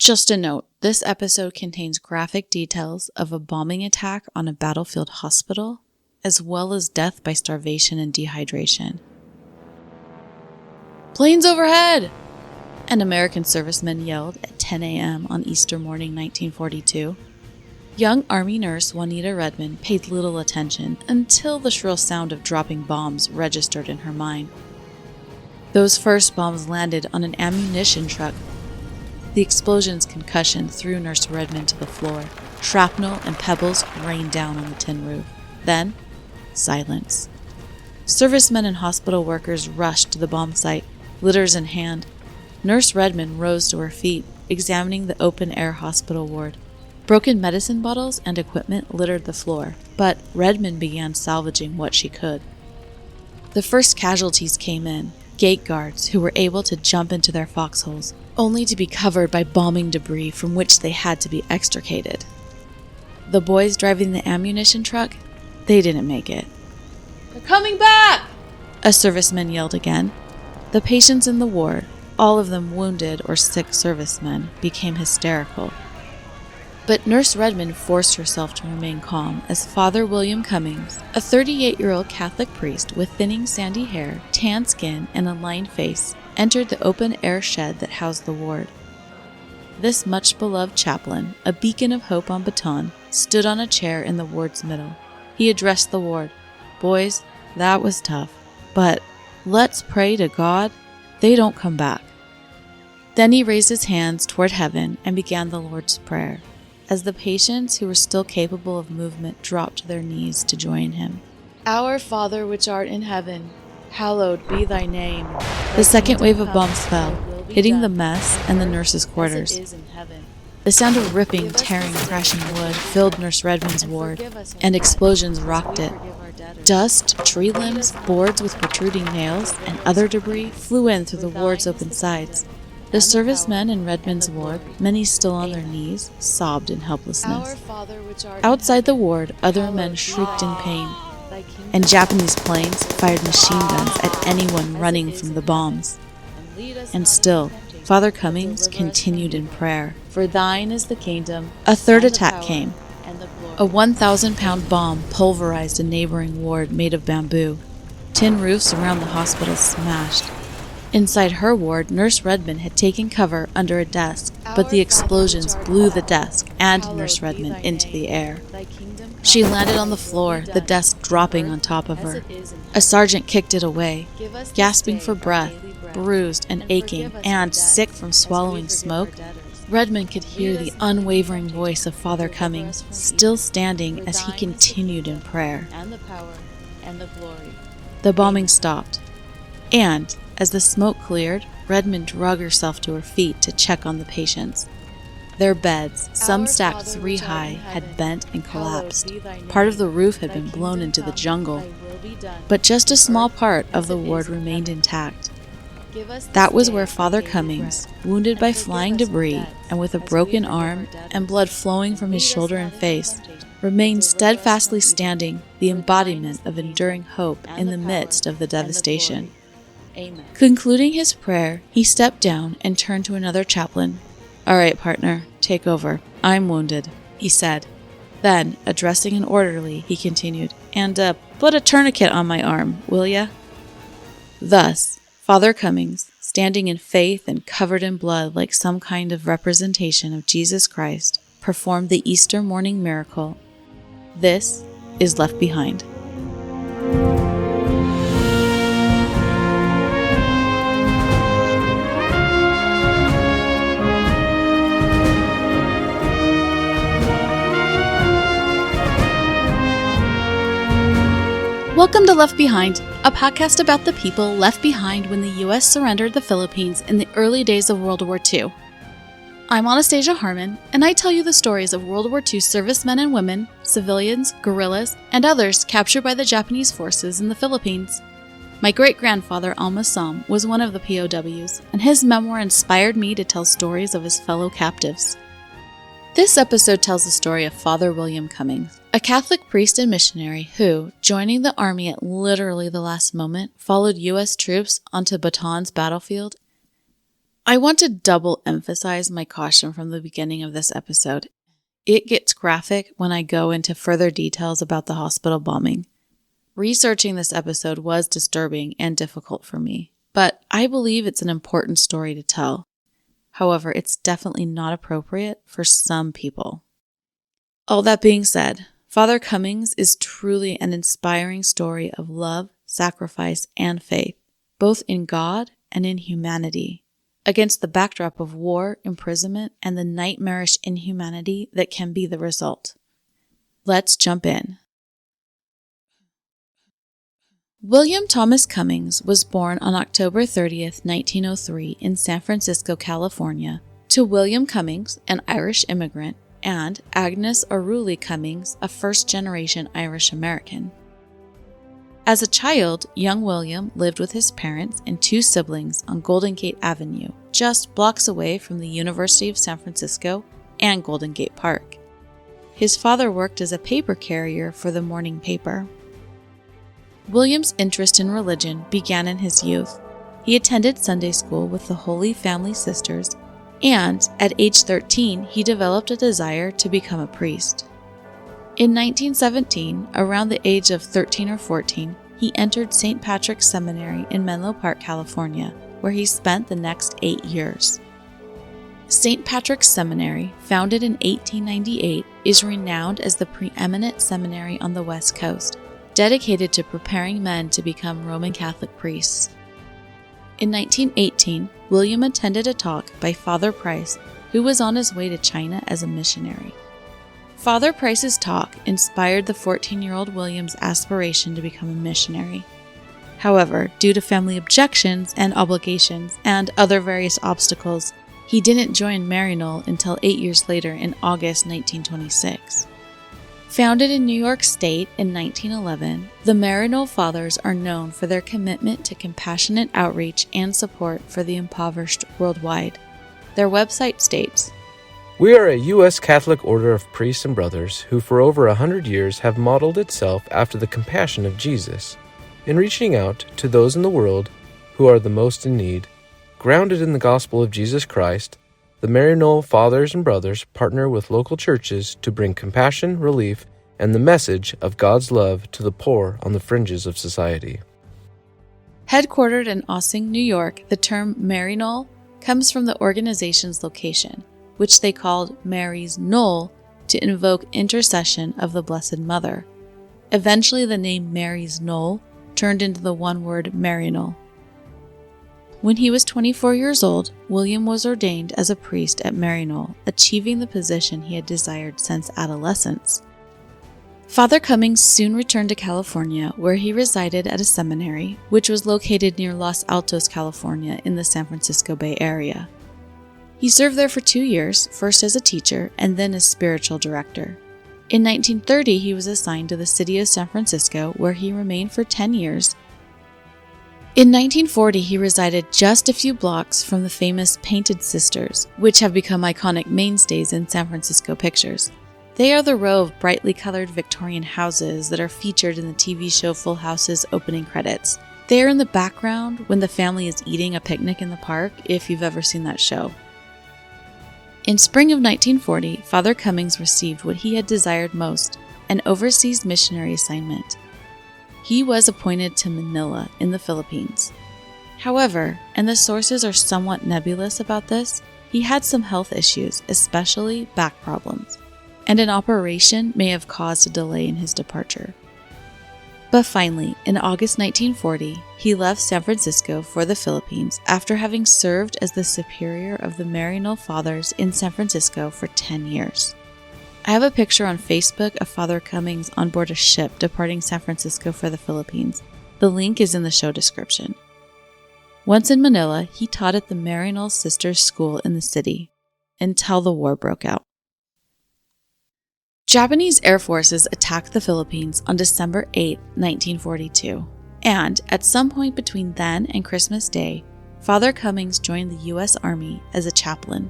Just a note, this episode contains graphic details of a bombing attack on a battlefield hospital, as well as death by starvation and dehydration. "Planes overhead!" an American serviceman yelled at 10 a.m. on Easter morning 1942. Young Army nurse Juanita Redmond paid little attention until the shrill sound of dropping bombs registered in her mind. Those first bombs landed on an ammunition truck. The explosion's concussion threw Nurse Redmond to the floor. Shrapnel and pebbles rained down on the tin roof. Then, silence. Servicemen and hospital workers rushed to the bomb site, litters in hand. Nurse Redmond rose to her feet, examining the open-air hospital ward. Broken medicine bottles and equipment littered the floor, but Redmond began salvaging what she could. The first casualties came in, gate guards who were able to jump into their foxholes, only to be covered by bombing debris from which they had to be extricated. The boys driving the ammunition truck, they didn't make it. "They're coming back!" a serviceman yelled again. The patients in the ward, all of them wounded or sick servicemen, became hysterical. But Nurse Redmond forced herself to remain calm as Father William Cummings, a 38-year-old Catholic priest with thinning sandy hair, tan skin, and a lined face, entered the open-air shed that housed the ward. This much-beloved chaplain, a beacon of hope on Bataan, stood on a chair in the ward's middle. He addressed the ward. "Boys, that was tough, but let's pray to God they don't come back." Then he raised his hands toward heaven and began the Lord's Prayer, as the patients who were still capable of movement dropped to their knees to join him. "Our Father which art in heaven, hallowed be thy name." The second wave of bombs fell, hitting the mess and the nurses' quarters. The sound of ripping, tearing, crashing wood filled Nurse Redmond's ward, and explosions rocked it. Dust, tree limbs, boards with protruding nails, and other debris flew in through the ward's open sides. The servicemen in Redmond's ward, many still on their knees, sobbed in helplessness. Outside the ward, other men shrieked in pain, and Japanese planes fired machine guns at anyone running from the bombs. And still, Father Cummings continued in prayer. "For thine is the kingdom." A third attack came. A 1,000-pound bomb pulverized a neighboring ward made of bamboo. Tin roofs around the hospital smashed. Inside her ward, Nurse Redmond had taken cover under a desk, but the explosions blew the desk and Nurse Redmond into the air. She landed on the floor, the desk dropping on top of her. A sergeant kicked it away. Gasping for breath, bruised and aching, and sick from swallowing smoke, Redmond could hear the unwavering voice of Father Cummings, still standing as he continued in prayer. The bombing stopped, and as the smoke cleared, Redmond drug herself to her feet to check on the patients. Their beds, some stacked 3 high, had bent and collapsed. Part of the roof had been blown into the jungle, but just a small part of the ward remained intact. That was where Father Cummings, wounded by flying debris and with a broken arm and blood flowing from his shoulder and face, remained steadfastly standing, the embodiment of enduring hope in the midst of the devastation. Amen. Concluding his prayer, he stepped down and turned to another chaplain. "All right, partner, take over. I'm wounded," he said. Then, addressing an orderly, he continued, "And put a tourniquet on my arm, will ya?" Thus, Father Cummings, standing in faith and covered in blood like some kind of representation of Jesus Christ, performed the Easter morning miracle. This is Left Behind. Welcome to Left Behind, a podcast about the people left behind when the U.S. surrendered the Philippines in the early days of World War II. I'm Anastasia Harmon, and I tell you the stories of World War II servicemen and women, civilians, guerrillas, and others captured by the Japanese forces in the Philippines. My great-grandfather, Al-Massam, was one of the POWs, and his memoir inspired me to tell stories of his fellow captives. This episode tells the story of Father William Cummings, a Catholic priest and missionary who, joining the army at literally the last moment, followed U.S. troops onto Bataan's battlefield I want to double emphasize my caution from the beginning of this episode. It gets graphic when I go into further details about the hospital bombing. Researching this episode was disturbing and difficult for me, but I believe it's an important story to tell. However, it's definitely not appropriate for some people. All that being said, Father Cummings is truly an inspiring story of love, sacrifice, and faith, both in God and in humanity, against the backdrop of war, imprisonment, and the nightmarish inhumanity that can be the result. Let's jump in. William Thomas Cummings was born on October 30th, 1903 in San Francisco, California, to William Cummings, an Irish immigrant, and Agnes O'Reilly Cummings, a first-generation Irish-American. As a child, young William lived with his parents and two siblings on Golden Gate Avenue, just blocks away from the University of San Francisco and Golden Gate Park. His father worked as a paper carrier for the morning paper. William's interest in religion began in his youth. He attended Sunday school with the Holy Family Sisters, and at age 13, he developed a desire to become a priest. In 1917, around the age of 13 or 14, he entered St. Patrick's Seminary in Menlo Park, California, where he spent the next 8 years. St. Patrick's Seminary, founded in 1898, is renowned as the preeminent seminary on the West Coast, dedicated to preparing men to become Roman Catholic priests. In 1918, William attended a talk by Father Price, who was on his way to China as a missionary. Father Price's talk inspired the 14-year-old William's aspiration to become a missionary. However, due to family objections and obligations and other various obstacles, he didn't join Maryknoll until 8 years later in August 1926. Founded in New York State in 1911, the Maryknoll Fathers are known for their commitment to compassionate outreach and support for the impoverished worldwide. Their website states, "We are a U.S. Catholic order of priests and brothers who for over 100 years have modeled itself after the compassion of Jesus, in reaching out to those in the world who are the most in need. Grounded in the gospel of Jesus Christ, the Maryknoll Fathers and Brothers partner with local churches to bring compassion, relief, and the message of God's love to the poor on the fringes of society." Headquartered in Ossing, New York, the term Maryknoll comes from the organization's location, which they called Mary's Knoll to invoke intercession of the Blessed Mother. Eventually, the name Mary's Knoll turned into the one-word Maryknoll. When he was 24 years old, William was ordained as a priest at Maryknoll, achieving the position he had desired since adolescence. Father Cummings soon returned to California, where he resided at a seminary, which was located near Los Altos, California, in the San Francisco Bay Area. He served there for 2 years, first as a teacher and then as spiritual director. In 1930, he was assigned to the city of San Francisco, where he remained for 10 years. In 1940, he resided just a few blocks from the famous Painted Sisters, which have become iconic mainstays in San Francisco pictures. They are the row of brightly colored Victorian houses that are featured in the TV show Full House's opening credits. They are in the background when the family is eating a picnic in the park, if you've ever seen that show. In spring of 1940, Father Cummings received what he had desired most, an overseas missionary assignment. He was appointed to Manila in the Philippines. However, and the sources are somewhat nebulous about this, he had some health issues, especially back problems, and an operation may have caused a delay in his departure. But finally, in August 1940, he left San Francisco for the Philippines after having served as the superior of the Maryknoll Fathers in San Francisco for 10 years. I have a picture on Facebook of Father Cummings on board a ship departing San Francisco for the Philippines. The link is in the show description. Once in Manila, he taught at the Maryknoll Sisters School in the city, until the war broke out. Japanese air forces attacked the Philippines on December 8, 1942, and at some point between then and Christmas Day, Father Cummings joined the U.S. Army as a chaplain.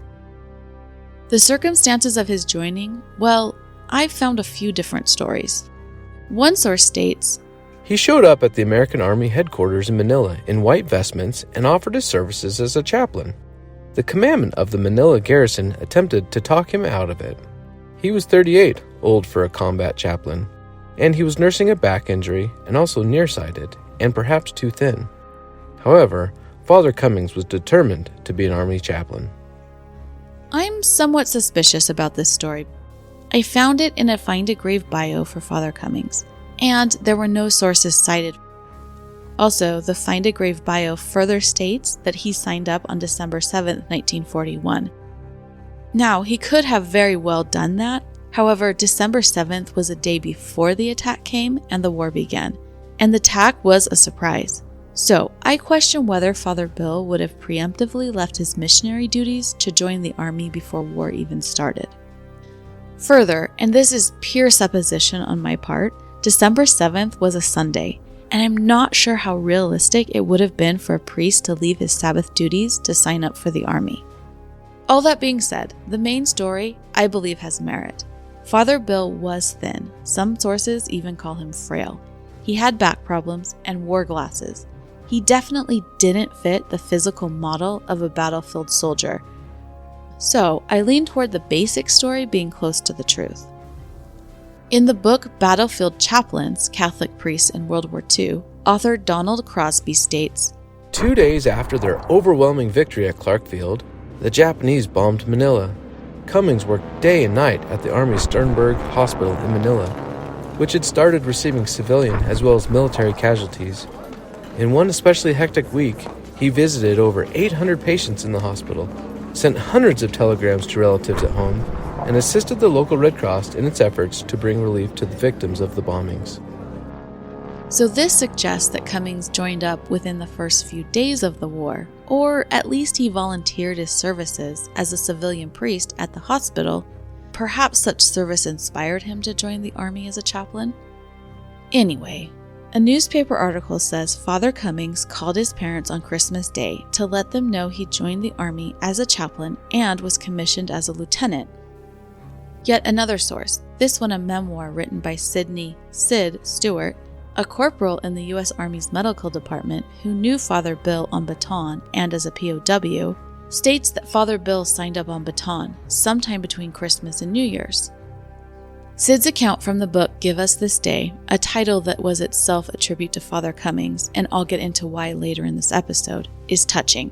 The circumstances of his joining, well, I've found a few different stories. One source states, "He showed up at the American Army headquarters in Manila in white vestments and offered his services as a chaplain. The commandant of the Manila garrison attempted to talk him out of it. He was 38, old for a combat chaplain, and he was nursing a back injury and also nearsighted and perhaps too thin. However, Father Cummings was determined to be an Army chaplain. I'm somewhat suspicious about this story. I found it in a Find a Grave bio for Father Cummings, and there were no sources cited. Also, the Find a Grave bio further states that he signed up on December 7, 1941. Now, he could have very well done that. However, December 7th was a day before the attack came and the war began, and the attack was a surprise. So, I question whether Father Bill would have preemptively left his missionary duties to join the army before war even started. Further, and this is pure supposition on my part, December 7th was a Sunday, and I'm not sure how realistic it would have been for a priest to leave his Sabbath duties to sign up for the army. All that being said, the main story, I believe, has merit. Father Bill was thin. Some sources even call him frail. He had back problems and wore glasses. He definitely didn't fit the physical model of a battlefield soldier. So, I lean toward the basic story being close to the truth. In the book Battlefield Chaplains, Catholic Priests in World War II, author Donald Crosby states, 2 days after their overwhelming victory at Clarkfield, the Japanese bombed Manila. Cummings worked day and night at the Army's Sternberg Hospital in Manila, which had started receiving civilian as well as military casualties. In one especially hectic week, he visited over 800 patients in the hospital, sent hundreds of telegrams to relatives at home, and assisted the local Red Cross in its efforts to bring relief to the victims of the bombings. So this suggests that Cummings joined up within the first few days of the war, or at least he volunteered his services as a civilian priest at the hospital. Perhaps such service inspired him to join the army as a chaplain. Anyway, a newspaper article says Father Cummings called his parents on Christmas Day to let them know he joined the army as a chaplain and was commissioned as a lieutenant. Yet another source, this one a memoir written by Sidney "Sid" Stewart, a corporal in the U.S. Army's medical department who knew Father Bill on Bataan and as a POW, states that Father Bill signed up on Bataan sometime between Christmas and New Year's. Sid's account from the book Give Us This Day, a title that was itself a tribute to Father Cummings, and I'll get into why later in this episode, is touching.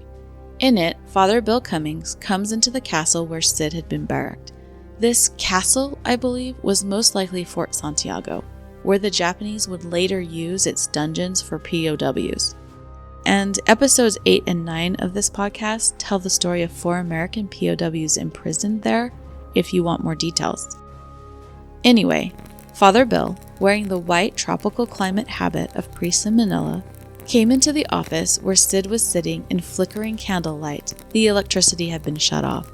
In it, Father Bill Cummings comes into the castle where Sid had been barracked. This castle, I believe, was most likely Fort Santiago, where the Japanese would later use its dungeons for POWs. And episodes 8 and 9 of this podcast tell the story of 4 American POWs imprisoned there, if you want more details. Anyway, Father Bill, wearing the white tropical climate habit of priests in Manila, came into the office where Sid was sitting in flickering candlelight. The electricity had been shut off.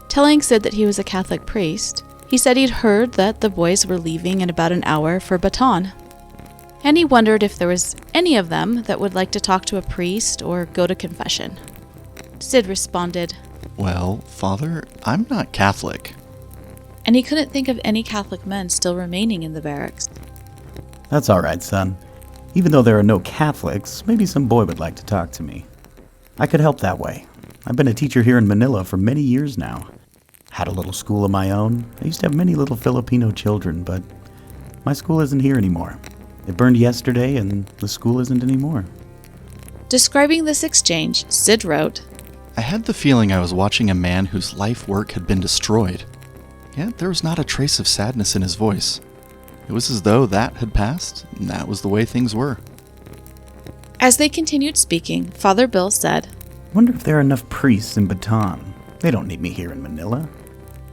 Telling Sid that he was a Catholic priest, he said he'd heard that the boys were leaving in about an hour for Bataan, and he wondered if there was any of them that would like to talk to a priest or go to confession. Sid responded, "Well, Father, I'm not Catholic." And he couldn't think of any Catholic men still remaining in the barracks. "That's all right, son. Even though there are no Catholics, maybe some boy would like to talk to me. I could help that way. I've been a teacher here in Manila for many years now. Had a little school of my own. I used to have many little Filipino children, but my school isn't here anymore. It burned yesterday, and the school isn't anymore." Describing this exchange, Sid wrote, I had the feeling I was watching a man whose life work had been destroyed. Yet there was not a trace of sadness in his voice. It was as though that had passed, and that was the way things were. As they continued speaking, Father Bill said, "Wonder if there are enough priests in Bataan. They don't need me here in Manila.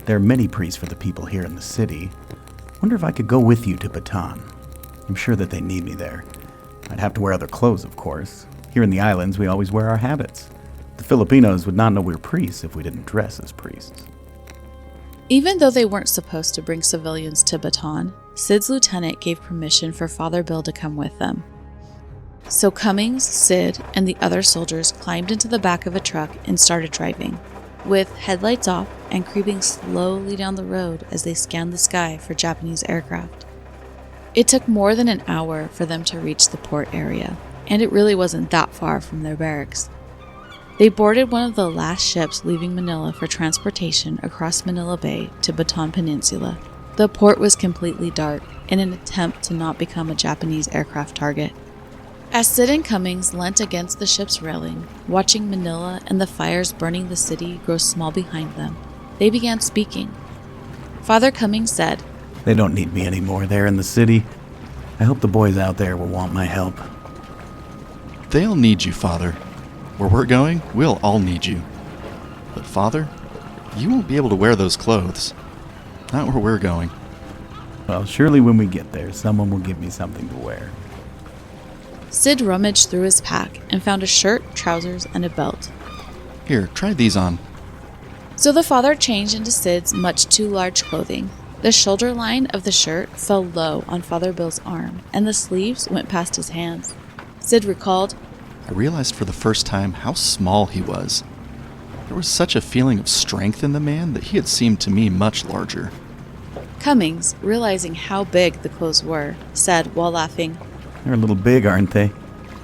There are many priests for the people here in the city. Wonder if I could go with you to Bataan. I'm sure that they need me there. I'd have to wear other clothes, of course. Here in the islands, we always wear our habits. The Filipinos would not know we're priests if we didn't dress as priests." Even though they weren't supposed to bring civilians to Bataan, Sid's lieutenant gave permission for Father Bill to come with them. So Cummings, Sid, and the other soldiers climbed into the back of a truck and started driving, with headlights off and creeping slowly down the road as they scanned the sky for Japanese aircraft. It took more than an hour for them to reach the port area, and it really wasn't that far from their barracks. They boarded one of the last ships leaving Manila for transportation across Manila Bay to Bataan Peninsula. The port was completely dark in an attempt to not become a Japanese aircraft target. As Sid and Cummings leant against the ship's railing, watching Manila and the fires burning the city grow small behind them, they began speaking. Father Cummings said, They don't need me anymore there in the city. I hope the boys out there will want my help. They'll need you, Father. Where we're going, we'll all need you. But Father, you won't be able to wear those clothes. Not where we're going. Well, surely when we get there, someone will give me something to wear. Sid rummaged through his pack and found a shirt, trousers, and a belt. Here, try these on. So the father changed into Sid's much too large clothing. The shoulder line of the shirt fell low on Father Bill's arm, and the sleeves went past his hands. Sid recalled, I realized for the first time how small he was. There was such a feeling of strength in the man that he had seemed to me much larger. Cummings, realizing how big the clothes were, said while laughing, They're a little big, aren't they?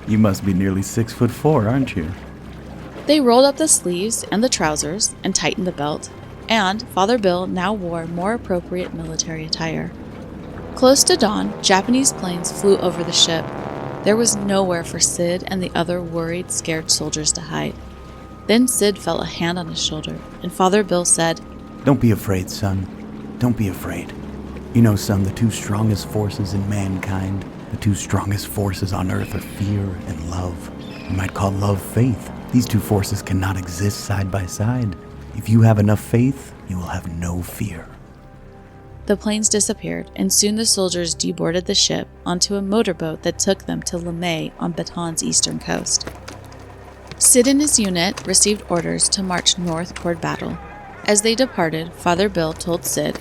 You must be nearly 6'4", aren't you? They rolled up the sleeves and the trousers and tightened the belt, and Father Bill now wore more appropriate military attire. Close to dawn, Japanese planes flew over the ship. There was nowhere for Sid and the other worried, scared soldiers to hide. Then Sid felt a hand on his shoulder, and Father Bill said, Don't be afraid, son. Don't be afraid. You know, son, the two strongest forces in mankind, the two strongest forces on earth are fear and love. You might call love faith. These two forces cannot exist side by side. If you have enough faith, you will have no fear. The planes disappeared, and soon the soldiers deboarded the ship onto a motorboat that took them to Lamay on Bataan's eastern coast. Sid and his unit received orders to march north toward battle. As they departed, Father Bill told Sid,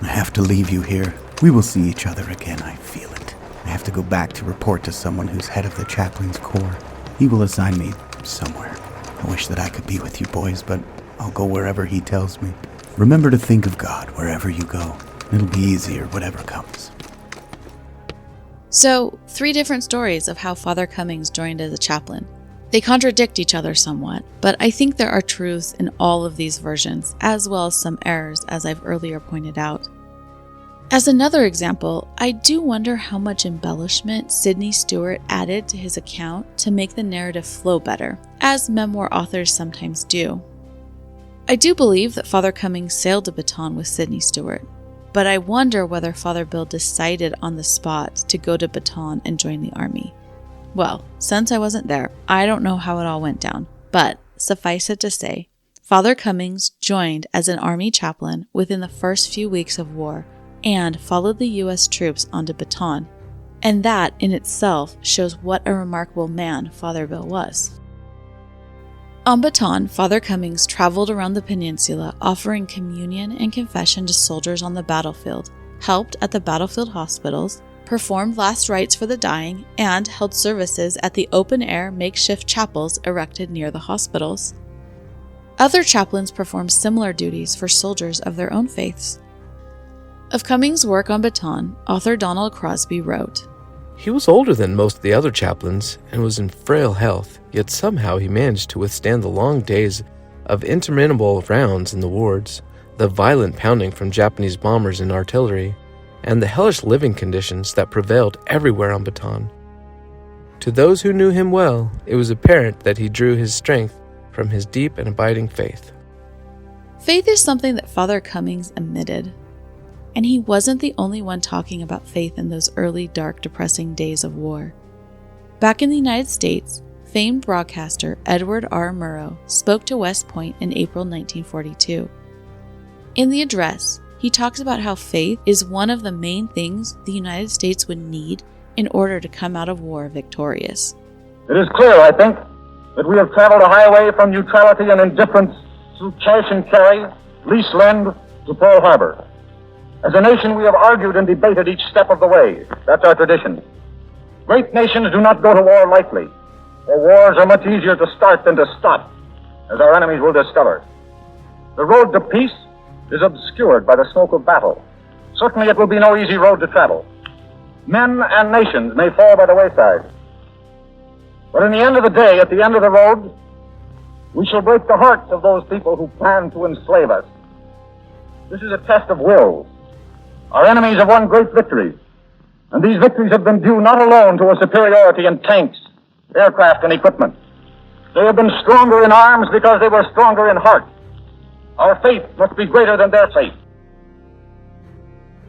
I have to leave you here. We will see each other again, I feel it. I have to go back to report to someone who's head of the chaplain's corps. He will assign me somewhere. I wish that I could be with you boys, but I'll go wherever he tells me. Remember to think of God wherever you go. It'll be easier, whatever comes. So, 3 different stories of how Father Cummings joined as a chaplain. They contradict each other somewhat, but I think there are truths in all of these versions, as well as some errors, as I've earlier pointed out. As another example, I do wonder how much embellishment Sidney Stewart added to his account to make the narrative flow better, as memoir authors sometimes do. I do believe that Father Cummings sailed to Bataan with Sidney Stewart, but I wonder whether Father Bill decided on the spot to go to Bataan and join the army. Well, since I wasn't there, I don't know how it all went down, but suffice it to say, Father Cummings joined as an army chaplain within the first few weeks of war and followed the U.S. troops onto Bataan, and that in itself shows what a remarkable man Father Bill was. On Bataan, Father Cummings traveled around the peninsula offering communion and confession to soldiers on the battlefield, helped at the battlefield hospitals, performed last rites for the dying, and held services at the open-air makeshift chapels erected near the hospitals. Other chaplains performed similar duties for soldiers of their own faiths. Of Cummings' work on Bataan, author Donald Crosby wrote, He was older than most of the other chaplains and was in frail health, yet somehow he managed to withstand the long days of interminable rounds in the wards, the violent pounding from Japanese bombers and artillery, and the hellish living conditions that prevailed everywhere on Bataan. To those who knew him well, it was apparent that he drew his strength from his deep and abiding faith. Faith is something that Father Cummings emitted, and he wasn't the only one talking about faith in those early, dark, depressing days of war. Back in the United States, famed broadcaster Edward R. Murrow spoke to West Point in April 1942. In the address, he talks about how faith is one of the main things the United States would need in order to come out of war victorious. It is clear, I think, that we have traveled a highway from neutrality and indifference through cash and carry, lease lend, to Pearl Harbor. As a nation, we have argued and debated each step of the way. That's our tradition. Great nations do not go to war lightly, for wars are much easier to start than to stop, as our enemies will discover. The road to peace is obscured by the smoke of battle. Certainly it will be no easy road to travel. Men and nations may fall by the wayside. But in the end of the day, at the end of the road, We shall break the hearts of those people who plan to enslave us. This is a test of will. Our enemies have won great victories, and these victories have been due not alone to a superiority in tanks, aircraft, and equipment. They have been stronger in arms because they were stronger in heart. Our faith must be greater than their faith.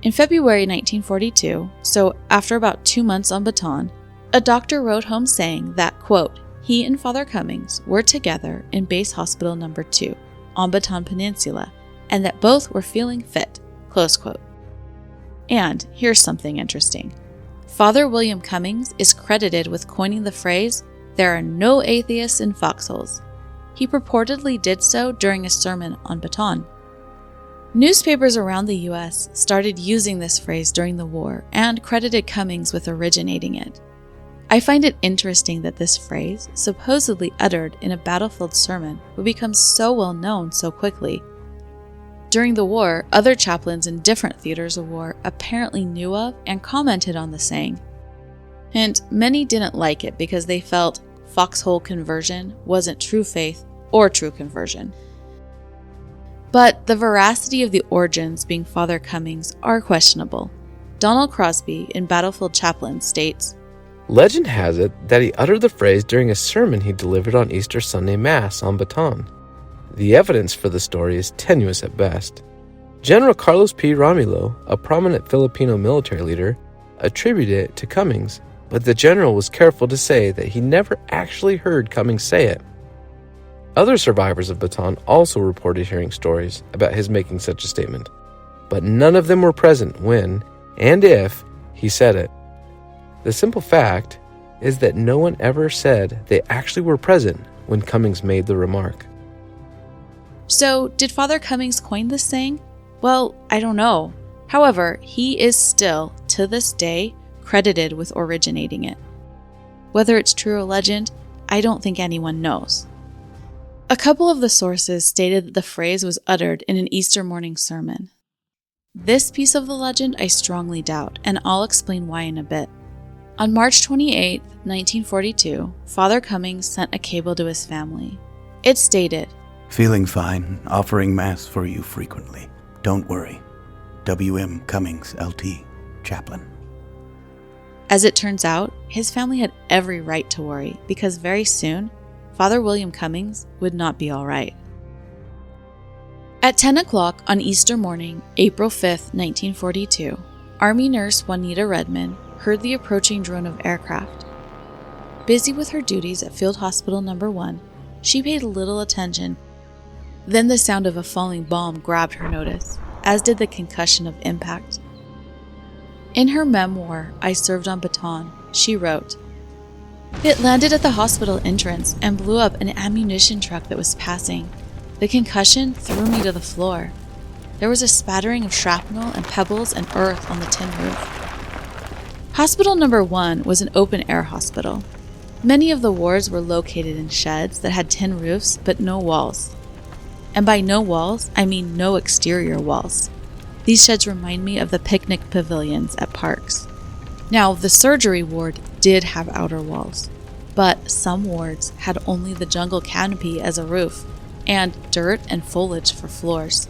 In February 1942, so after about 2 months on Bataan, a doctor wrote home saying that, quote, he and Father Cummings were together in Base Hospital No. 2 on Bataan Peninsula, and that both were feeling fit, close quote. And here's something interesting. Father William Cummings is credited with coining the phrase, there are no atheists in foxholes. He purportedly did so during a sermon on Bataan. Newspapers around the U.S. started using this phrase during the war and credited Cummings with originating it. I find it interesting that this phrase, supposedly uttered in a battlefield sermon, would become so well known so quickly. During the war, other chaplains in different theaters of war apparently knew of and commented on the saying. And many didn't like it because they felt foxhole conversion wasn't true faith or true conversion. But the veracity of the origins being Father Cummings are questionable. Donald Crosby in Battlefield Chaplain states, Legend has it that he uttered the phrase during a sermon he delivered on Easter Sunday Mass on Bataan. The evidence for the story is tenuous at best. General Carlos P. Romulo, a prominent Filipino military leader, attributed it to Cummings, but the general was careful to say that he never actually heard Cummings say it. Other survivors of Bataan also reported hearing stories about his making such a statement, but none of them were present when, and if, he said it. The simple fact is that no one ever said they actually were present when Cummings made the remark. So, did Father Cummings coin this saying? Well, I don't know. However, he is still, to this day, credited with originating it. Whether it's true or legend, I don't think anyone knows. A couple of the sources stated that the phrase was uttered in an Easter morning sermon. This piece of the legend I strongly doubt, and I'll explain why in a bit. On March 28, 1942, Father Cummings sent a cable to his family. It stated, Feeling fine, offering Mass for you frequently. Don't worry. W.M. Cummings, L.T., Chaplain. As it turns out, his family had every right to worry because very soon, Father William Cummings would not be all right. At 10 o'clock on Easter morning, April 5, 1942, Army nurse Juanita Redmond heard the approaching drone of aircraft. Busy with her duties at Field Hospital No. 1, she paid little attention. Then the sound of a falling bomb grabbed her notice, as did the concussion of impact. In her memoir, I Served on Bataan, she wrote, It landed at the hospital entrance and blew up an ammunition truck that was passing. The concussion threw me to the floor. There was a spattering of shrapnel and pebbles and earth on the tin roof. Hospital No. 1 was an open-air hospital. Many of the wards were located in sheds that had tin roofs but no walls. And by no walls, I mean no exterior walls. These sheds remind me of the picnic pavilions at parks. Now, the surgery ward did have outer walls, but some wards had only the jungle canopy as a roof, and dirt and foliage for floors.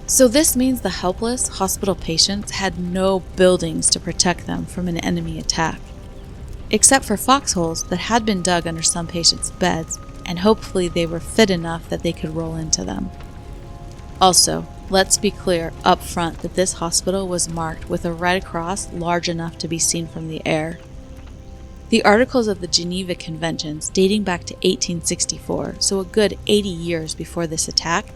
So this means the helpless hospital patients had no buildings to protect them from an enemy attack, except for foxholes that had been dug under some patients' beds, and hopefully they were fit enough that they could roll into them. Also, let's be clear up front that this hospital was marked with a red cross large enough to be seen from the air. The articles of the Geneva Conventions, dating back to 1864, so a good 80 years before this attack,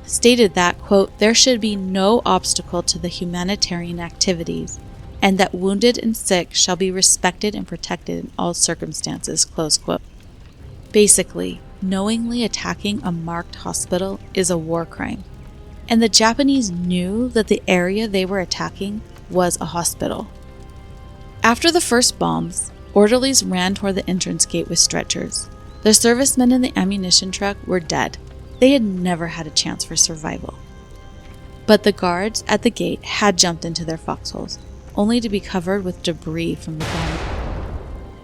stated that, quote, there should be no obstacle to the humanitarian activities, and that wounded and sick shall be respected and protected in all circumstances, close quote. Basically, knowingly attacking a marked hospital is a war crime, and the Japanese knew that the area they were attacking was a hospital. After the first bombs, orderlies ran toward the entrance gate with stretchers. The servicemen in the ammunition truck were dead. They had never had a chance for survival. But the guards at the gate had jumped into their foxholes, only to be covered with debris from the bomb.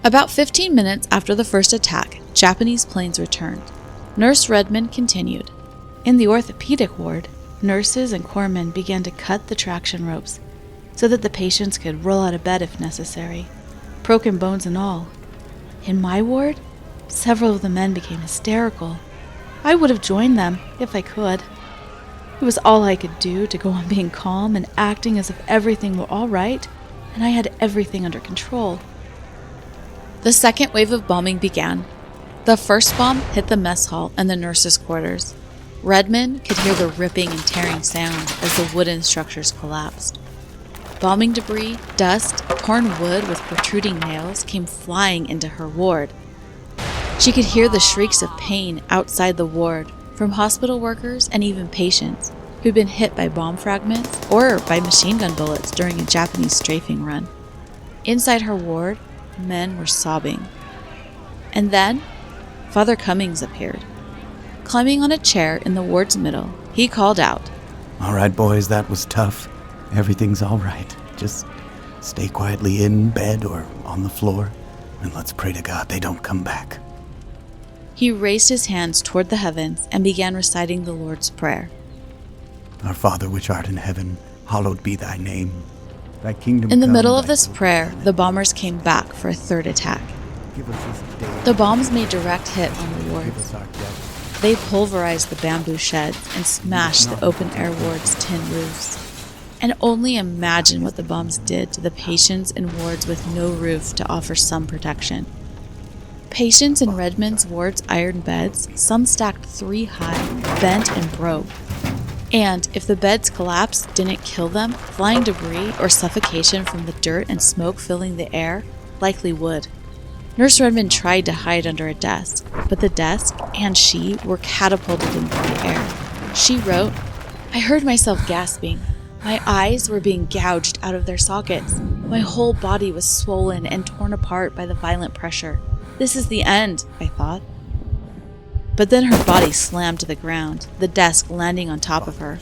About 15 minutes after the first attack, Japanese planes returned. Nurse Redmond continued. In the orthopedic ward, nurses and corpsmen began to cut the traction ropes so that the patients could roll out of bed if necessary, broken bones and all. In my ward, several of the men became hysterical. I would have joined them if I could. It was all I could do to go on being calm and acting as if everything were all right and I had everything under control. The second wave of bombing began. The first bomb hit the mess hall and the nurses' quarters. Redmond could hear the ripping and tearing sound as the wooden structures collapsed. Bombing debris, dust, torn wood with protruding nails came flying into her ward. She could hear the shrieks of pain outside the ward from hospital workers and even patients who'd been hit by bomb fragments or by machine gun bullets during a Japanese strafing run. Inside her ward, men were sobbing. And then, Father Cummings appeared. Climbing on a chair in the ward's middle, he called out, "All right, boys, that was tough. Everything's all right. Just stay quietly in bed or on the floor, and let's pray to God they don't come back." He raised his hands toward the heavens and began reciting the Lord's Prayer. "Our Father which art in heaven, hallowed be thy name. Thy kingdom In the come, middle of thy this will be prayer, done. the bombers came back for a third attack. Give us this day The bombs made direct hit on the give wards. us our debt. They pulverized the bamboo sheds and smashed the open-air ward's tin roofs. And only imagine what the bombs did to the patients in wards with no roof to offer some protection. Patients in Redmond's ward's iron beds, some stacked 3 high, bent and broke. And if the beds collapsed didn't kill them, flying debris or suffocation from the dirt and smoke filling the air likely would. Nurse Redmond tried to hide under a desk, but the desk and she were catapulted into the air. She wrote, "I heard myself gasping. My eyes were being gouged out of their sockets. My whole body was swollen and torn apart by the violent pressure. This is the end, I thought." But then her body slammed to the ground, the desk landing on top of her.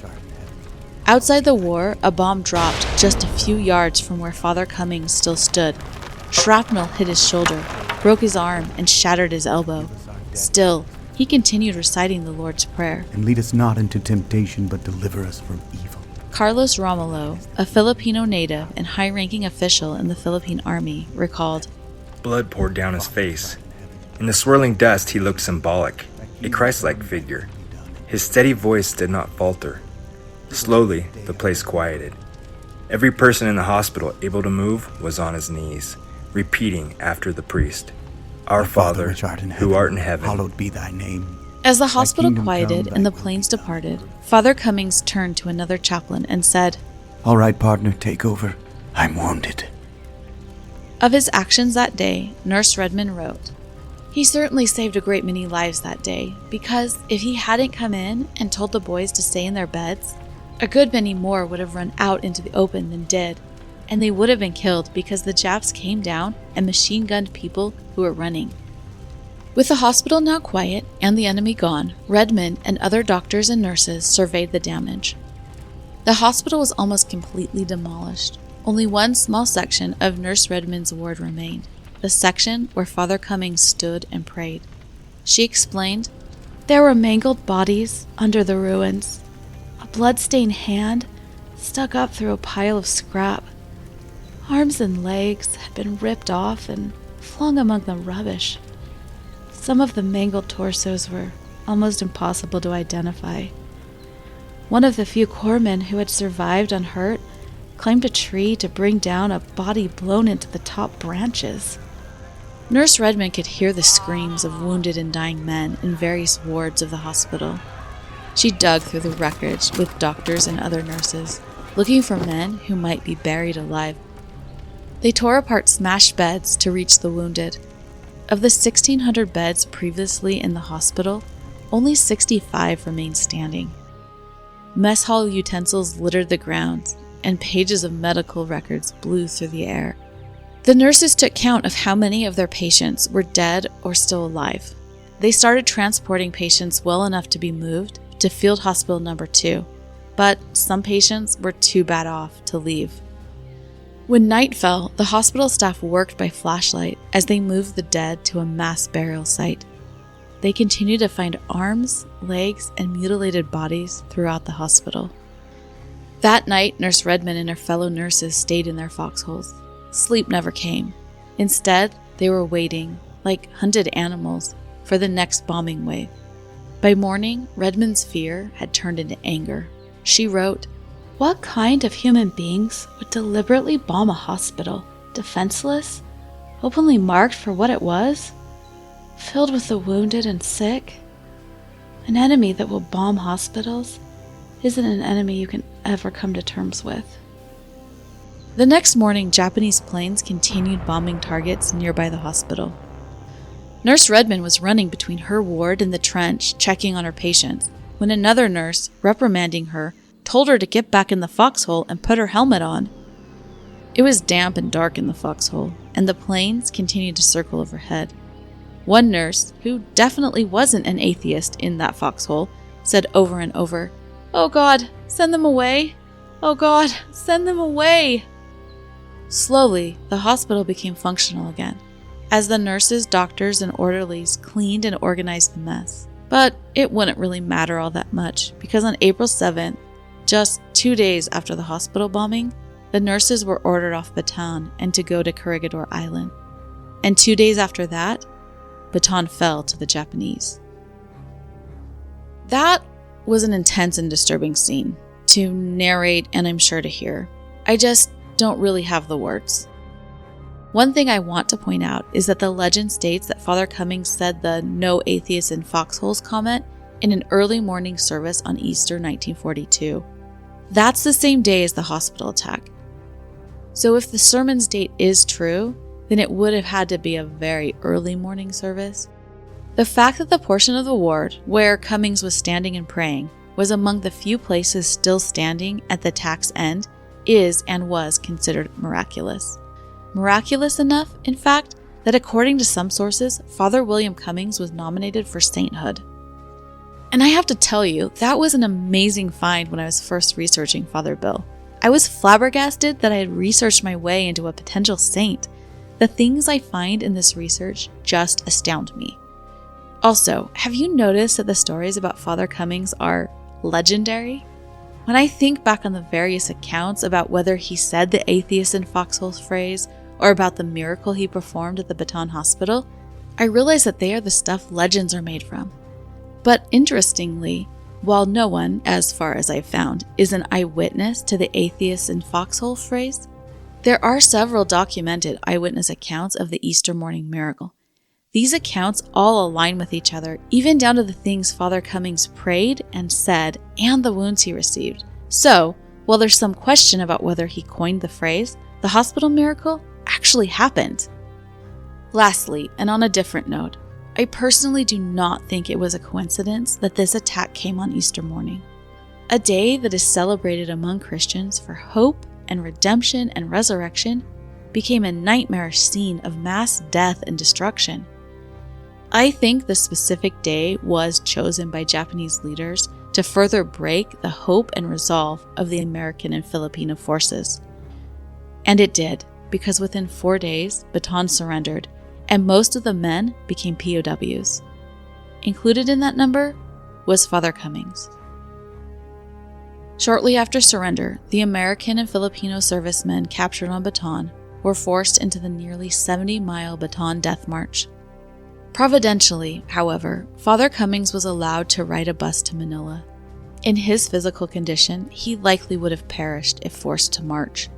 Outside the war, a bomb dropped just a few yards from where Father Cummings still stood. Shrapnel hit his shoulder, broke his arm, and shattered his elbow. Still, he continued reciting the Lord's Prayer. And lead us not into temptation, but deliver us from evil. Carlos Romulo, a Filipino native and high-ranking official in the Philippine Army, recalled, Blood poured down his face. In the swirling dust, he looked symbolic, a Christ-like figure. His steady voice did not falter. Slowly, the place quieted. Every person in the hospital able to move was on his knees, repeating after the priest, "Our Father, which art in who art in heaven, hallowed be thy name." As the hospital kingdom quieted come, and the thy will planes be done. departed, Father Cummings turned to another chaplain and said, "All right, partner, take over. I'm wounded." of his actions that day, Nurse Redmond wrote, "He certainly saved a great many lives that day, because if he hadn't come in and told the boys to stay in their beds, a good many more would have run out into the open than did, and they would have been killed because the Japs came down and machine-gunned people who were running." With the hospital now quiet and the enemy gone, Redmond and other doctors and nurses surveyed the damage. The hospital was almost completely demolished. Only one small section of Nurse Redmond's ward remained, the section where Father Cummings stood and prayed. She explained, "There were mangled bodies under the ruins. A blood-stained hand stuck up through a pile of scrap. Arms and legs had been ripped off and flung among the rubbish. Some of the mangled torsos were almost impossible to identify. One of the few corpsmen who had survived unhurt climbed a tree to bring down a body blown into the top branches." Nurse Redmond could hear the screams of wounded and dying men in various wards of the hospital. She dug through the wreckage with doctors and other nurses, looking for men who might be buried alive. They tore apart smashed beds to reach the wounded. Of the 1,600 beds previously in the hospital, only 65 remained standing. Mess hall utensils littered the grounds, and pages of medical records blew through the air. The nurses took count of how many of their patients were dead or still alive. They started transporting patients well enough to be moved to Field Hospital No. 2, but some patients were too bad off to leave. When night fell, the hospital staff worked by flashlight as they moved the dead to a mass burial site. they continued to find arms, legs, and mutilated bodies throughout the hospital. That night, Nurse Redmond and her fellow nurses stayed in their foxholes. Sleep never came. Instead, they were waiting, like hunted animals, for the next bombing wave. By morning, Redmond's fear had turned into anger. She wrote, "What kind of human beings would deliberately bomb a hospital, defenseless, openly marked for what it was, filled with the wounded and sick? An enemy that will bomb hospitals isn't an enemy you can ever come to terms with." The next morning, Japanese planes continued bombing targets nearby the hospital. Nurse Redmond was running between her ward and the trench, checking on her patients, when another nurse, reprimanding her, told her to get back in the foxhole and put her helmet on. It was damp and dark in the foxhole, and the planes continued to circle overhead. One nurse, who definitely wasn't an atheist in that foxhole, said over and over, "Oh God, send them away! Oh God, send them away!" Slowly, the hospital became functional again, as the nurses, doctors, and orderlies cleaned and organized the mess. But it wouldn't really matter all that much, because on April 7th, just 2 days after the hospital bombing, the nurses were ordered off Bataan and to go to Corregidor Island. And 2 days after that, Bataan fell to the Japanese. That was an intense and disturbing scene to narrate, and I'm sure to hear. I just don't really have the words. One thing I want to point out is that the legend states that Father Cummings said the "no atheists in foxholes" comment in an early morning service on Easter 1942. That's the same day as the hospital attack. So if the sermon's date is true, then it would have had to be a very early morning service. The fact that the portion of the ward where Cummings was standing and praying was among the few places still standing at the attack's end is and was considered miraculous. Miraculous enough, in fact, that according to some sources, Father William Cummings was nominated for sainthood. And I have to tell you, that was an amazing find when I was first researching Father Bill. I was flabbergasted that I had researched my way into a potential saint. The things I find in this research just astound me. Also, have you noticed that the stories about Father Cummings are legendary? When I think back on the various accounts about whether he said the "atheist in foxholes" phrase or about the miracle he performed at the Bataan hospital, I realize that they are the stuff legends are made from. But interestingly, while no one, as far as I've found, is an eyewitness to the "atheist in foxhole" phrase, there are several documented eyewitness accounts of the Easter morning miracle. These accounts all align with each other, even down to the things Father Cummings prayed and said and the wounds he received. So, while there's some question about whether he coined the phrase, the hospital miracle actually happened. Lastly, and on a different note, I personally do not think it was a coincidence that this attack came on Easter morning, a day that is celebrated among Christians for hope and redemption and resurrection, became a nightmarish scene of mass death and destruction. I think the specific day was chosen by Japanese leaders to further break the hope and resolve of the American and Filipino forces. And it did, because within 4 days, Bataan surrendered, and most of the men became POWs. Included in that number was Father Cummings. Shortly after surrender, the American and Filipino servicemen captured on Bataan were forced into the nearly 70-mile Bataan Death March. Providentially, however, Father Cummings was allowed to ride a bus to Manila. In his physical condition, he likely would have perished if forced to march.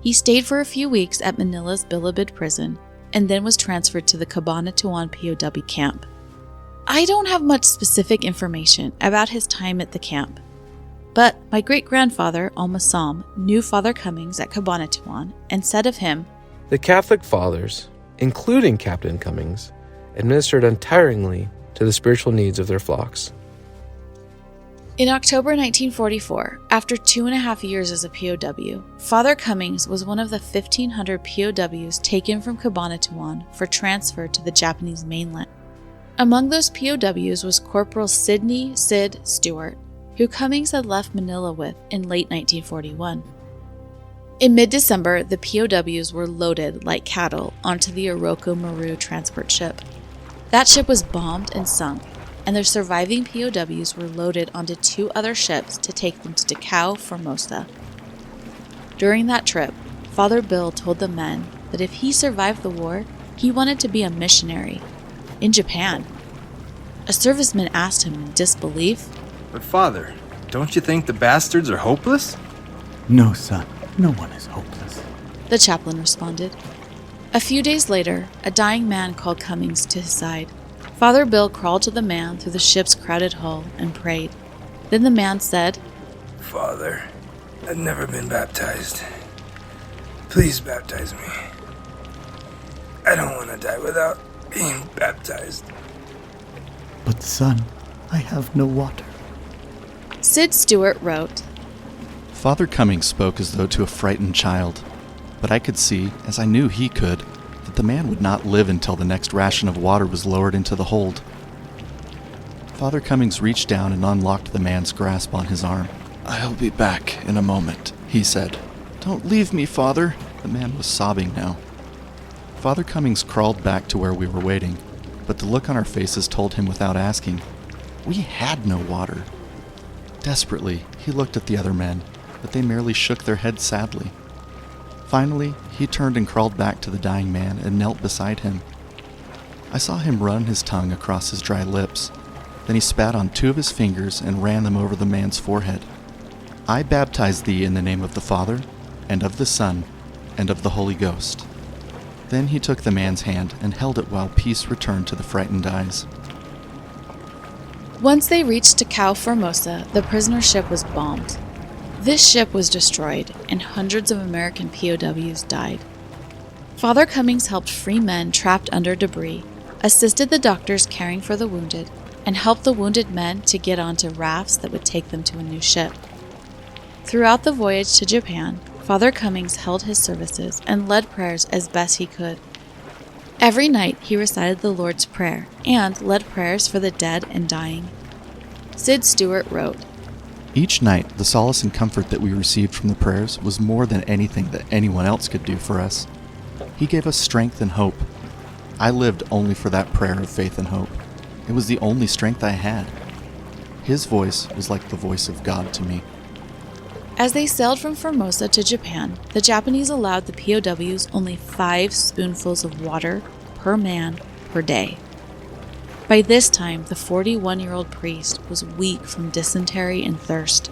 He stayed for a few weeks at Manila's Bilibid prison and then was transferred to the Cabanatuan POW camp. I don't have much specific information about his time at the camp, but my great-grandfather, Almasam, knew Father Cummings at Cabanatuan and said of him, The Catholic Fathers, including Captain Cummings, administered untiringly to the spiritual needs of their flocks. In October 1944, after 2.5 years as a POW, Father Cummings was one of the 1,500 POWs taken from Cabanatuan for transfer to the Japanese mainland. Among those POWs was Corporal Sidney "Sid" Stewart, who Cummings had left Manila with in late 1941. In mid-December, the POWs were loaded like cattle onto the Iroko Maru transport ship. That ship was bombed and sunk, and their surviving POWs were loaded onto 2 other ships to take them to Dachau, Formosa. During that trip, Father Bill told the men that if he survived the war, he wanted to be a missionary in Japan. A serviceman asked him in disbelief, But Father, don't you think the bastards are hopeless? No, son, no one is hopeless. the chaplain responded. A few days later, a dying man called Cummings to his side. Father Bill crawled to the man through the ship's crowded hull and prayed. Then the man said, Father, I've never been baptized. Please baptize me. I don't want to die without being baptized. But son, I have no water. Sid Stewart wrote, Father Cummings spoke as though to a frightened child, but I could see, as I knew he could, that the man would not live until the next ration of water was lowered into the hold. Father Cummings reached down and unlocked the man's grasp on his arm. I'll be back in a moment, he said. Don't leave me, Father. The man was sobbing now. Father Cummings crawled back to where we were waiting, but the look on our faces told him without asking. We had no water. Desperately, he looked at the other men, but they merely shook their heads sadly. Finally, he turned and crawled back to the dying man and knelt beside him. I saw him run his tongue across his dry lips. Then he spat on 2 of his fingers and ran them over the man's forehead. I baptize thee in the name of the Father, and of the Son, and of the Holy Ghost. Then he took the man's hand and held it while peace returned to the frightened eyes. Once they reached Dachau, Formosa, the prisoner ship was bombed. This ship was destroyed, and hundreds of American POWs died. Father Cummings helped free men trapped under debris, assisted the doctors caring for the wounded, and helped the wounded men to get onto rafts that would take them to a new ship. Throughout the voyage to Japan, Father Cummings held his services and led prayers as best he could. Every night he recited the Lord's Prayer and led prayers for the dead and dying. Sid Stewart wrote, Each night, the solace and comfort that we received from the prayers was more than anything that anyone else could do for us. He gave us strength and hope. I lived only for that prayer of faith and hope. It was the only strength I had. His voice was like the voice of God to me. As they sailed from Formosa to Japan, the Japanese allowed the POWs only 5 spoonfuls of water per man per day. By this time, the 41-year-old priest was weak from dysentery and thirst.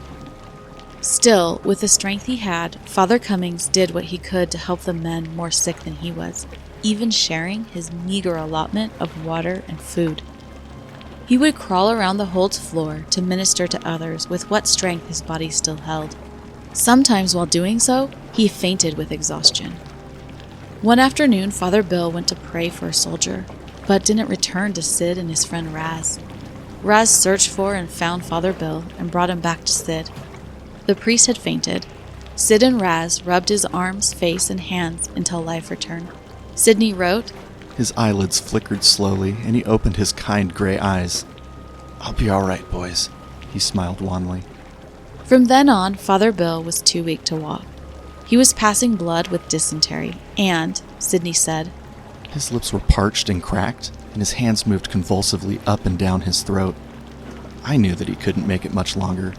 Still, with the strength he had, Father Cummings did what he could to help the men more sick than he was, even sharing his meager allotment of water and food. He would crawl around the hold's floor to minister to others with what strength his body still held. Sometimes while doing so, he fainted with exhaustion. One afternoon, Father Bill went to pray for a soldier, but didn't return to Sid and his friend Raz. Raz searched for and found Father Bill and brought him back to Sid. The priest had fainted. Sid and Raz rubbed his arms, face, and hands until life returned. Sidney wrote, His eyelids flickered slowly, and he opened his kind gray eyes. I'll be all right, boys, he smiled wanly. From then on, Father Bill was too weak to walk. He was passing blood with dysentery, and, Sidney said, His lips were parched and cracked, and his hands moved convulsively up and down his throat. I knew that he couldn't make it much longer.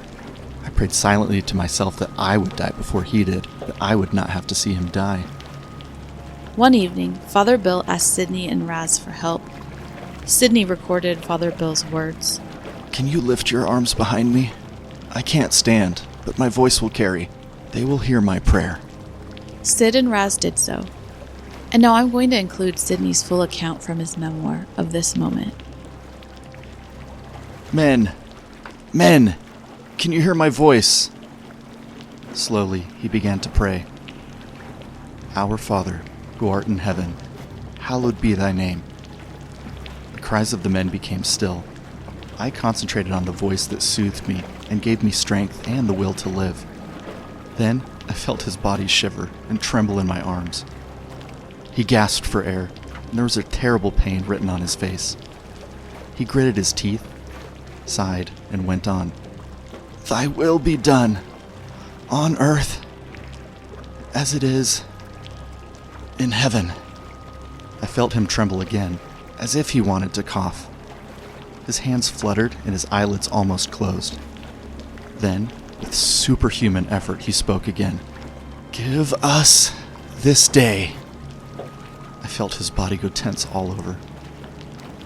I prayed silently to myself that I would die before he did, that I would not have to see him die. One evening, Father Bill asked Sidney and Raz for help. Sidney recorded Father Bill's words. Can you lift your arms behind me? I can't stand, but my voice will carry. They will hear my prayer. Sid and Raz did so. And now I'm going to include Sidney's full account from his memoir of this moment. Men! Men! Can you hear my voice? Slowly, he began to pray. Our Father, who art in heaven, hallowed be thy name. The cries of the men became still. I concentrated on the voice that soothed me and gave me strength and the will to live. Then I felt his body shiver and tremble in my arms. He gasped for air, and there was a terrible pain written on his face. He gritted his teeth, sighed, and went on. Thy will be done, on earth, as it is in heaven. I felt him tremble again, as if he wanted to cough. His hands fluttered and his eyelids almost closed. Then, with superhuman effort, he spoke again. "Give us this day." I felt his body go tense all over.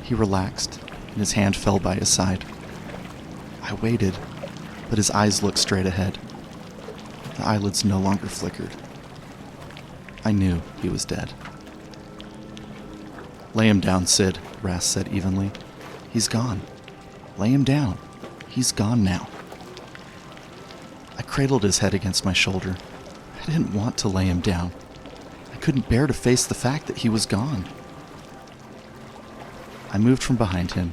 He relaxed, and his hand fell by his side. I waited, but his eyes looked straight ahead. The eyelids no longer flickered. I knew he was dead. "Lay him down, Sid," Ras said evenly. "He's gone. Lay him down. He's gone now." I cradled his head against my shoulder. I didn't want to lay him down. I couldn't bear to face the fact that he was gone. I moved from behind him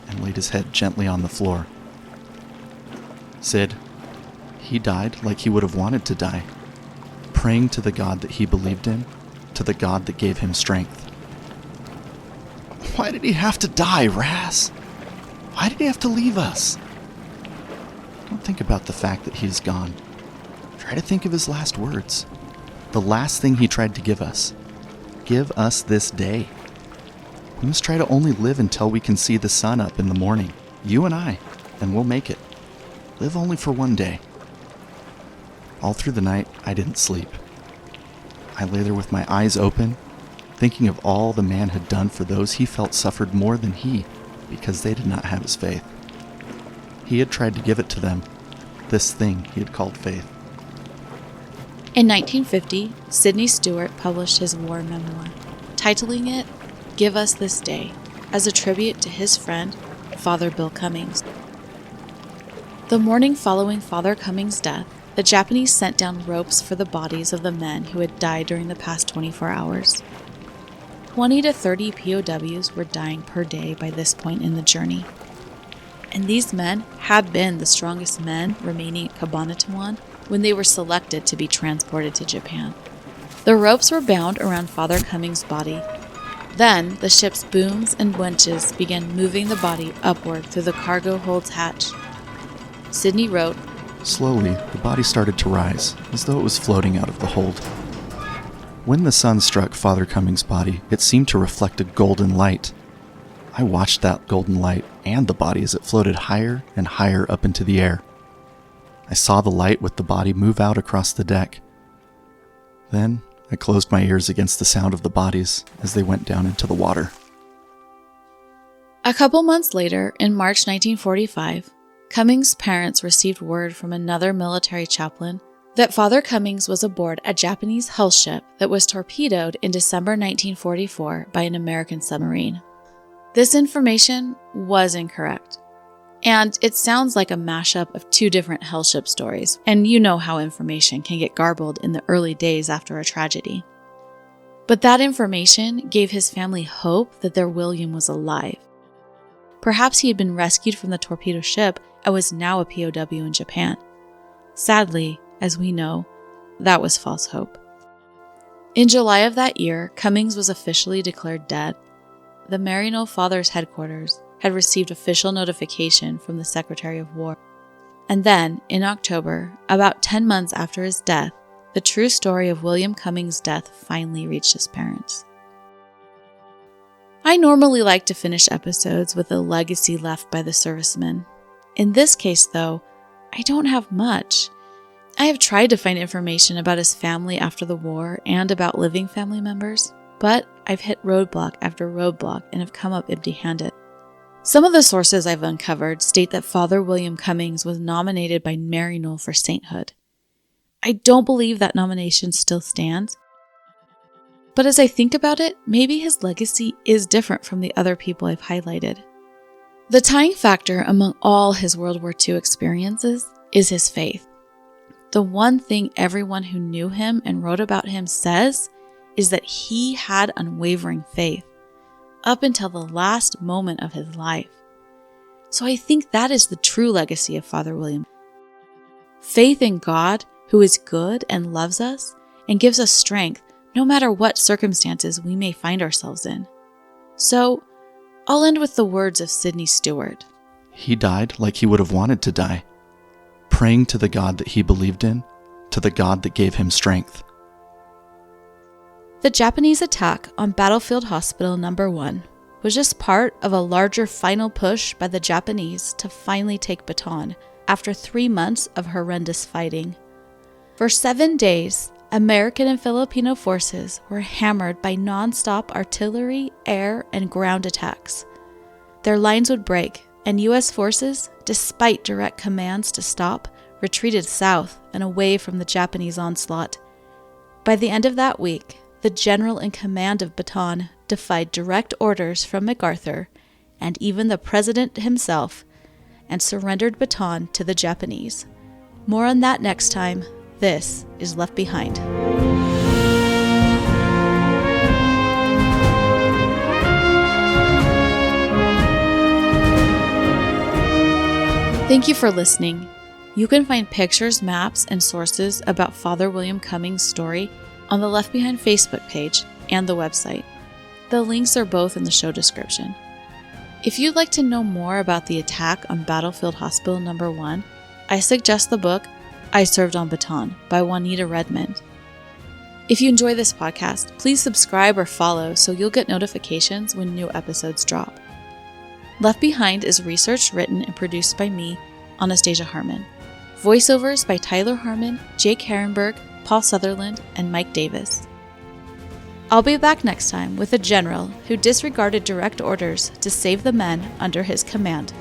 and laid his head gently on the floor. "Sid, he died like he would have wanted to die, praying to the God that he believed in, to the God that gave him strength." "Why did he have to die, Ras? Why did he have to leave us?" Don't think about the fact that he is gone. Try to think of his last words. The last thing he tried to give us. Give us this day. We must try to only live until we can see the sun up in the morning, you and I, and we'll make it. Live only for one day. All through the night, I didn't sleep. I lay there with my eyes open, thinking of all the man had done for those he felt suffered more than he, because they did not have his faith. He had tried to give it to them, this thing he had called faith. In 1950, Sidney Stewart published his war memoir, titling it "Give Us This Day," as a tribute to his friend, Father Bill Cummings. The morning following Father Cummings' death, the Japanese sent down ropes for the bodies of the men who had died during the past 24 hours. 20 to 30 POWs were dying per day by this point in the journey. And these men had been the strongest men remaining at Cabanatuan when they were selected to be transported to Japan. The ropes were bound around Father Cummings' body. Then the ship's booms and winches began moving the body upward through the cargo hold's hatch. Sidney wrote, "Slowly, the body started to rise, as though it was floating out of the hold. When the sun struck Father Cummings' body, it seemed to reflect a golden light. I watched that golden light and the body as it floated higher and higher up into the air. I saw the light with the body move out across the deck. Then I closed my ears against the sound of the bodies as they went down into the water." A couple months later, in March 1945, Cummings' parents received word from another military chaplain that Father Cummings was aboard a Japanese hull ship that was torpedoed in December 1944 by an American submarine. This information was incorrect, and it sounds like a mashup of two different hell ship stories, and you know how information can get garbled in the early days after a tragedy. But that information gave his family hope that their William was alive. Perhaps he had been rescued from the torpedo ship and was now a POW in Japan. Sadly, as we know, that was false hope. In July of that year, Cummings was officially declared dead. The Maryknoll Fathers headquarters had received official notification from the Secretary of War. And then, in October, about 10 months after his death, the true story of William Cummings' death finally reached his parents. I normally like to finish episodes with a legacy left by the servicemen. In this case, though, I don't have much. I have tried to find information about his family after the war and about living family members, but I've hit roadblock after roadblock and have come up empty-handed. Some of the sources I've uncovered state that Father William Cummings was nominated by Maryknoll for sainthood. I don't believe that nomination still stands, but as I think about it, maybe his legacy is different from the other people I've highlighted. The tying factor among all his World War II experiences is his faith. The one thing everyone who knew him and wrote about him says is that he had unwavering faith up until the last moment of his life. So I think that is the true legacy of Father William. Faith in God, who is good and loves us and gives us strength no matter what circumstances we may find ourselves in. So I'll end with the words of Sidney Stewart. "He died like he would have wanted to die, praying to the God that he believed in, to the God that gave him strength." The Japanese attack on Battlefield Hospital No. 1 was just part of a larger final push by the Japanese to finally take Bataan after 3 months of horrendous fighting. For 7 days, American and Filipino forces were hammered by non-stop artillery, air, and ground attacks. Their lines would break, and U.S. forces, despite direct commands to stop, retreated south and away from the Japanese onslaught. By the end of that week, the general in command of Bataan defied direct orders from MacArthur and even the president himself and surrendered Bataan to the Japanese. More on that next time. This is Left Behind. Thank you for listening. You can find pictures, maps, and sources about Father William Cummings' story on the Left Behind Facebook page and the website. The links are both in the show description. If you'd like to know more about the attack on Battlefield Hospital No. 1, I suggest the book I Served on Bataan by Juanita Redmond. If you enjoy this podcast, please subscribe or follow so you'll get notifications when new episodes drop. Left Behind is researched, written, and produced by me, Anastasia Harmon. Voiceovers by Tyler Harmon, Jake Herrenberg, Paul Sutherland, and Mike Davis. I'll be back next time with a general who disregarded direct orders to save the men under his command.